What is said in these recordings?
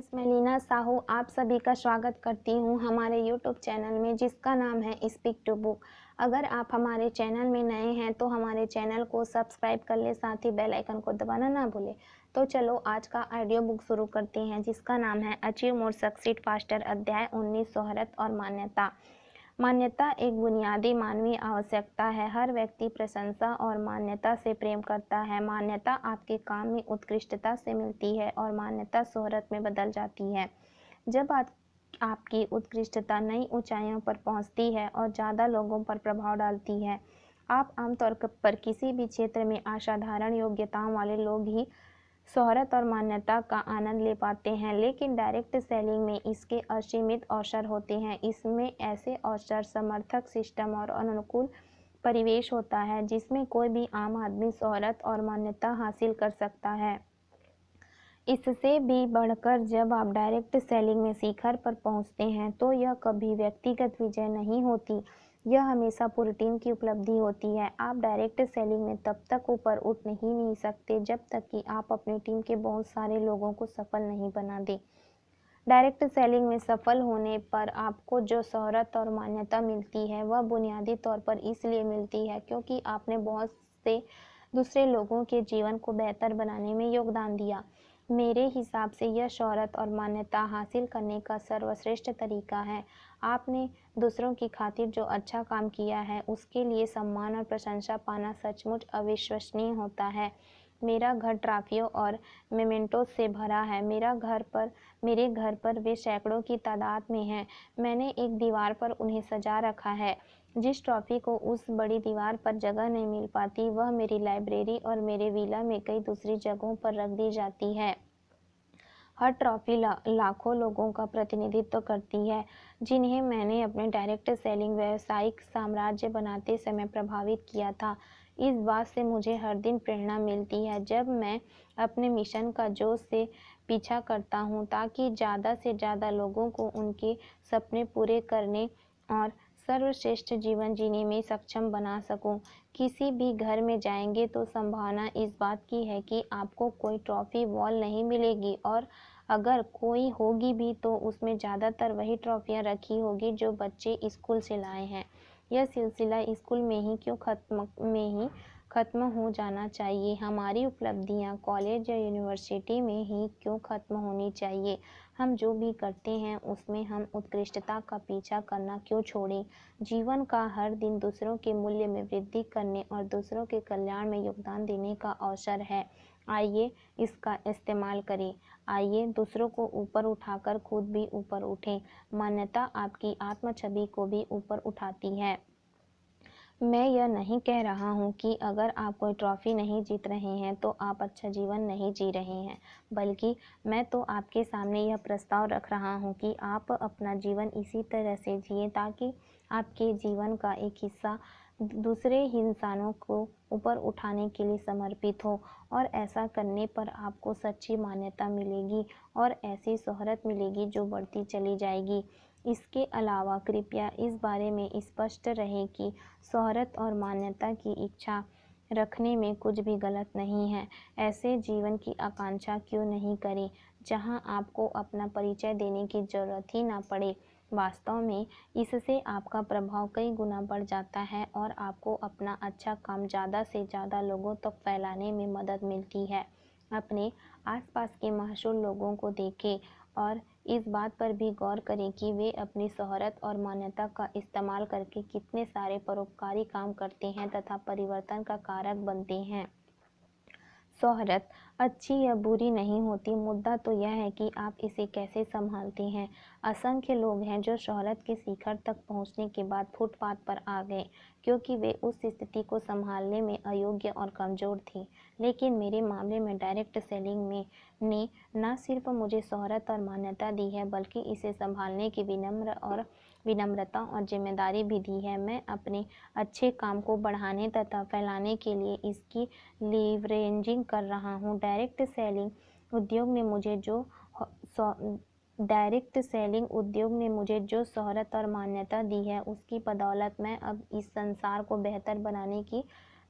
Friends, मैं लीना साहू आप सभी का स्वागत करती हूँ हमारे यूट्यूब चैनल में जिसका नाम है स्पीक टू बुक। अगर आप हमारे चैनल में नए हैं तो हमारे चैनल को सब्सक्राइब कर ले, साथ ही बेल आइकन को दबाना ना भूलें। तो चलो आज का ऑडियो बुक शुरू करते हैं जिसका नाम है अचीव मोर सक्सीड फास्टर, अध्याय 19 शोहरत और मान्यता। मान्यता एक बुनियादी मानवीय आवश्यकता है। हर व्यक्ति प्रशंसा और मान्यता से प्रेम करता है। मान्यता आपके काम में उत्कृष्टता से मिलती है और मान्यता शोहरत में बदल जाती है। जब आपकी उत्कृष्टता नई ऊंचाइयों पर पहुंचती है और ज़्यादा लोगों पर प्रभाव डालती है। आप आमतौर पर किसी भी क्षेत्र में असाधारण योग्यताओं वाले लोग ही शोहरत और मान्यता का आनंद ले पाते हैं, लेकिन डायरेक्ट सेलिंग में इसके असीमित अवसर होते हैं। इसमें ऐसे अवसर, समर्थक सिस्टम और अनुकूल परिवेश होता है जिसमें कोई भी आम आदमी शोहरत और मान्यता हासिल कर सकता है। इससे भी बढ़कर जब आप डायरेक्ट सेलिंग में शिखर पर पहुंचते हैं तो यह कभी व्यक्तिगत विजय नहीं होती, यह हमेशा पूरी टीम की उपलब्धि होती है। आप डायरेक्ट सेलिंग में तब तक ऊपर उठ नहीं सकते जब तक कि आप अपनी टीम के बहुत सारे लोगों को सफल नहीं बना दें। डायरेक्ट सेलिंग में सफल होने पर आपको जो शोहरत और मान्यता मिलती है वह बुनियादी तौर पर इसलिए मिलती है क्योंकि आपने बहुत से दूसरे लोगों के जीवन को बेहतर बनाने में योगदान दिया। मेरे हिसाब से यह शोहरत और मान्यता हासिल करने का सर्वश्रेष्ठ तरीका है। आपने दूसरों की खातिर जो अच्छा काम किया है उसके लिए सम्मान और प्रशंसा पाना सचमुच अविश्वसनीय होता है। मेरा घर ट्रॉफियों और मेमेंटोज से भरा है। मेरे घर पर वे सैकड़ों की तादाद में हैं। मैंने एक दीवार पर उन्हें सजा रखा है। जिस ट्रॉफी को उस बड़ी दीवार पर जगह नहीं मिल पाती वह मेरी लाइब्रेरी और मेरे विला में कई दूसरी जगहों पर रख दी जाती है। हर ट्रॉफी लाखों लोगों का प्रतिनिधित्व करती है जिन्हें मैंने अपने डायरेक्ट सेलिंग व्यावसायिक साम्राज्य बनाते समय प्रभावित किया था। इस बात से मुझे हर दिन प्रेरणा मिलती है जब मैं अपने मिशन का जोश से पीछा करता हूँ ताकि ज़्यादा से ज़्यादा लोगों को उनके सपने पूरे करने और सर्वश्रेष्ठ जीवन जीने में सक्षम बना सकूं। किसी भी घर में जाएंगे तो संभावना इस बात की है कि आपको कोई ट्रॉफी वॉल नहीं मिलेगी, और अगर कोई होगी भी तो उसमें ज़्यादातर वही ट्रॉफियाँ रखी होगी जो बच्चे स्कूल से लाए हैं। यह सिलसिला स्कूल में ही खत्म हो जाना चाहिए। हमारी उपलब्धियां कॉलेज या यूनिवर्सिटी में ही क्यों खत्म होनी चाहिए। हम जो भी करते हैं उसमें हम उत्कृष्टता का पीछा करना क्यों छोड़ें। जीवन का हर दिन दूसरों के मूल्य में वृद्धि करने और दूसरों के कल्याण में योगदान देने का अवसर है। आइए इसका इस्तेमाल करें। आइए दूसरों को ऊपर उठाकर खुद भी ऊपर उठें। मान्यता आपकी आत्म छवि को भी ऊपर उठाती है। मैं यह नहीं कह रहा हूँ कि अगर आप कोई ट्रॉफी नहीं जीत रहे हैं तो आप अच्छा जीवन नहीं जी रहे हैं, बल्कि मैं तो आपके सामने यह प्रस्ताव रख रहा हूँ कि आप अपना जीवन इसी तरह से जिए ताकि आपके जीवन का एक हिस्सा दूसरे इंसानों को ऊपर उठाने के लिए समर्पित हो, और ऐसा करने पर आपको सच्ची मान्यता मिलेगी और ऐसी शोहरत मिलेगी जो बढ़ती चली जाएगी। इसके अलावा कृपया इस बारे में स्पष्ट रहें कि शोहरत और मान्यता की इच्छा रखने में कुछ भी गलत नहीं है। ऐसे जीवन की आकांक्षा क्यों नहीं करें जहां आपको अपना परिचय देने की जरूरत ही ना पड़े। वास्तव में इससे आपका प्रभाव कई गुना बढ़ जाता है और आपको अपना अच्छा काम ज़्यादा से ज़्यादा लोगों तक फैलाने में मदद मिलती है। अपने आसपास के मशहूर लोगों को देखें और इस बात पर भी गौर करें कि वे अपनी शोहरत और मान्यता का इस्तेमाल करके कितने सारे परोपकारी काम करते हैं तथा परिवर्तन का कारक बनते हैं। शोहरत अच्छी या बुरी नहीं होती, मुद्दा तो यह है कि आप इसे कैसे संभालते हैं। असंख्य लोग हैं जो शोहरत के शिखर तक पहुंचने के बाद फुटपाथ पर आ गए क्योंकि वे उस स्थिति को संभालने में अयोग्य और कमज़ोर थे। लेकिन मेरे मामले में डायरेक्ट सेलिंग ने न सिर्फ मुझे शोहरत और मान्यता दी है बल्कि इसे संभालने की विनम्रता और जिम्मेदारी भी दी है। मैं अपने अच्छे काम को बढ़ाने तथा फैलाने के लिए इसकी लीवरेजिंग कर रहा हूँ। डायरेक्ट सेलिंग उद्योग ने मुझे जो शोहरत और मान्यता दी है उसकी बदौलत मैं अब इस संसार को बेहतर बनाने की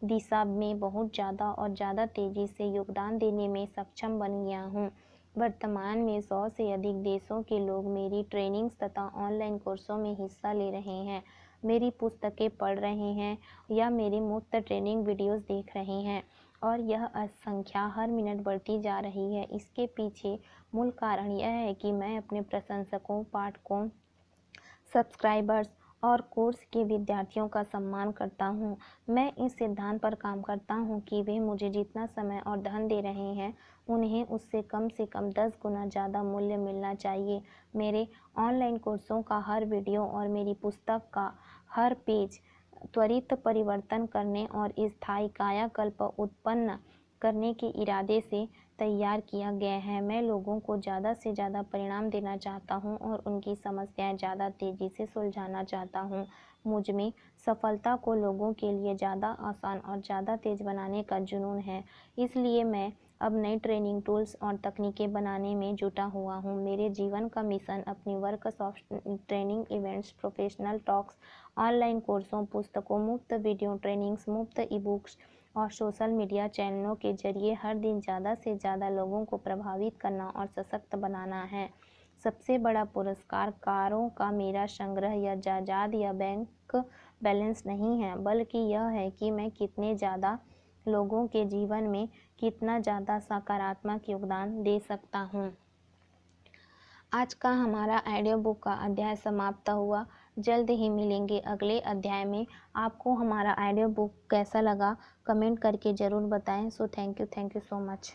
दिशा में बहुत ज़्यादा और ज़्यादा तेज़ी से योगदान देने में सक्षम बन गया हूँ। वर्तमान में 100 से अधिक देशों के लोग मेरी ट्रेनिंग्स तथा ऑनलाइन कोर्सों में हिस्सा ले रहे हैं, मेरी पुस्तकें पढ़ रहे हैं या मेरे मुफ्त ट्रेनिंग वीडियोस देख रहे हैं, और यह संख्या हर मिनट बढ़ती जा रही है। इसके पीछे मूल कारण यह है कि मैं अपने प्रशंसकों, पाठकों, सब्सक्राइबर्स और कोर्स के विद्यार्थियों का सम्मान करता हूँ। मैं इस सिद्धांत पर काम करता हूँ कि वे मुझे जितना समय और धन दे रहे हैं, उन्हें उससे कम से कम 10 गुना ज़्यादा मूल्य मिलना चाहिए। मेरे ऑनलाइन कोर्सों का हर वीडियो और मेरी पुस्तक का हर पेज त्वरित परिवर्तन करने और स्थायी कायाकल्प उत्पन्न करने के इरादे से तैयार किया गया है। मैं लोगों को ज़्यादा से ज़्यादा परिणाम देना चाहता हूँ और उनकी समस्याएं ज़्यादा तेज़ी से सुलझाना चाहता हूँ। मुझ में सफलता को लोगों के लिए ज़्यादा आसान और ज़्यादा तेज़ बनाने का जुनून है। इसलिए मैं अब नई ट्रेनिंग टूल्स और तकनीकें बनाने में जुटा हुआ हूँ। मेरे जीवन का मिशन अपनी workshop, training events, professional talks, online कोर्सों, पुस्तकों, मुफ्त वीडियो ट्रेनिंग्स, मुफ्त ई-बुक्स और सोशल मीडिया चैनलों के जरिए हर दिन ज़्यादा से ज़्यादा लोगों को प्रभावित करना और सशक्त बनाना है। सबसे बड़ा पुरस्कार कारों का मेरा संग्रह या जायदाद या बैंक बैलेंस नहीं है, बल्कि यह है कि मैं कितने ज़्यादा लोगों के जीवन में कितना ज़्यादा सकारात्मक योगदान दे सकता हूँ। आज का हमारा ऑडियो बुक का अध्याय समाप्त हुआ। जल्द ही मिलेंगे अगले अध्याय में। आपको हमारा ऑडियो बुक कैसा लगा कमेंट करके ज़रूर बताएं। So thank you so much.